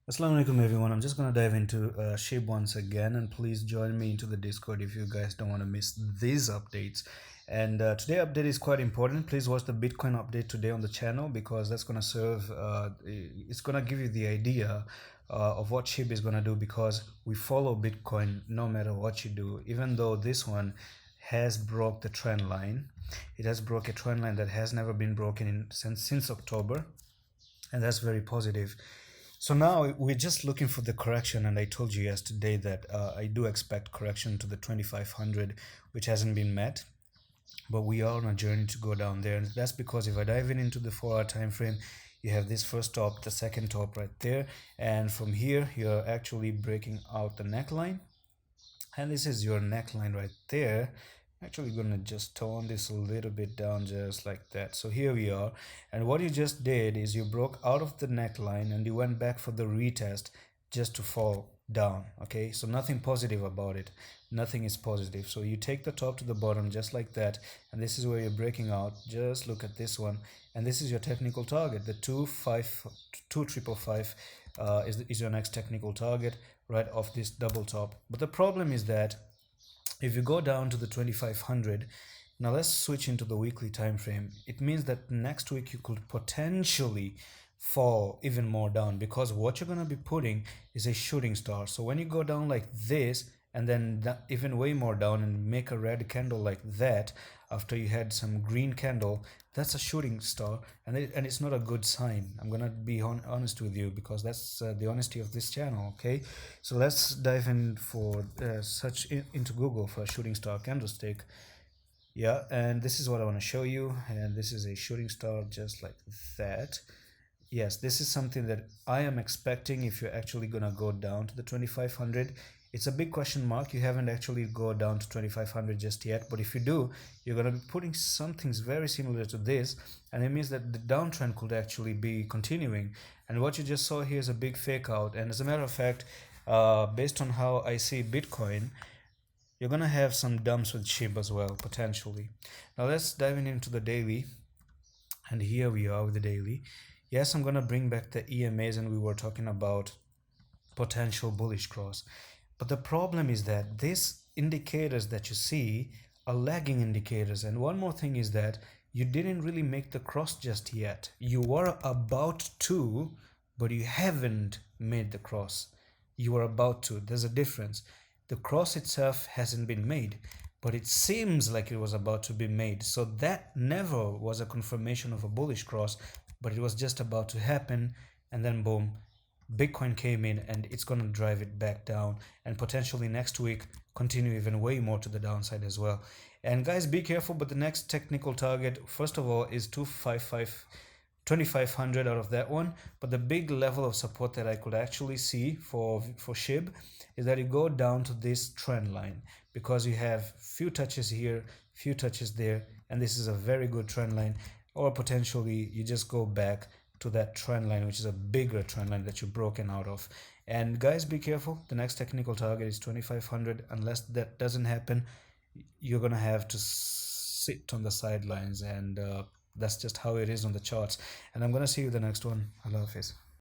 Assalamu alaikum everyone. I'm just going to dive into SHIB once again, and please join me into the Discord if you guys don't want to miss these updates. And today update is quite important. Please watch the Bitcoin update today on the channel because that's going to serve, it's going to give you the idea of what SHIB is going to do, because we follow Bitcoin no matter what you do. Even though this one has broke the trend line, it has broke a trend line that has never been broken since October, and that's very positive. So now we're just looking for the correction, and I told you yesterday that I do expect correction to the 2500, which hasn't been met, but we are on a journey to go down there. And that's because if I dive into the 4-hour time frame, you have this first top, the second top right there, and from here you're actually breaking out the neckline, and this is your neckline right there. Actually gonna just tone this a little bit down, just like that. So here we are, and what you just did is you broke out of the neckline and you went back for the retest just to fall down. Okay, so nothing positive about it, nothing is positive. So you take the top to the bottom just like that, and this is where you're breaking out. Just look at this one, and this is your technical target. The 2555 is your next technical target right off this double top. But the problem is that if you go down to the 2500, now let's switch into the weekly time frame. It means that next week you could potentially fall even more down, because what you're going to be putting is a shooting star. So when you go down like this and then even way more down and make a red candle like that after you had some green candle, that's a shooting star, and it's not a good sign. I'm gonna be honest with you, because that's the honesty of this channel. Okay, so let's dive in for into Google for a shooting star candlestick. Yeah, and this is what I want to show you, and this is a shooting star just like that. Yes, this is something that I am expecting if you're actually gonna go down to the 2500. It's a big question mark. You haven't actually go down to 2500 just yet, but if you do, you're gonna be putting something very similar to this, and it means that the downtrend could actually be continuing. And what you just saw here is a big fake out, and as a matter of fact, based on how I see Bitcoin, you're gonna have some dumps with SHIB as well, potentially. Now let's dive into the daily, and here we are with the daily. Yes, I'm gonna bring back the EMAs, and we were talking about potential bullish cross. But the problem is that these indicators that you see are lagging indicators. And one more thing is that you didn't really make the cross just yet. You were about to, but you haven't made the cross. You were about to. There's a difference. The cross itself hasn't been made, but it seems like it was about to be made. So that never was a confirmation of a bullish cross, but it was just about to happen, and then boom, Bitcoin came in, and it's going to drive it back down, and potentially next week continue even way more to the downside as well. And guys, be careful. But the next technical target, first of all, is 2500 out of that one. But the big level of support that I could actually see for SHIB is that you go down to this trend line, because you have few touches here, few touches there, and this is a very good trend line. Or potentially you just go back to that trend line, which is a bigger trend line that you've broken out of. And guys, be careful. The next technical target is 2500. Unless that doesn't happen, you're gonna have to sit on the sidelines, and that's just how it is on the charts. And I'm gonna see you the next one. Allah Hafiz.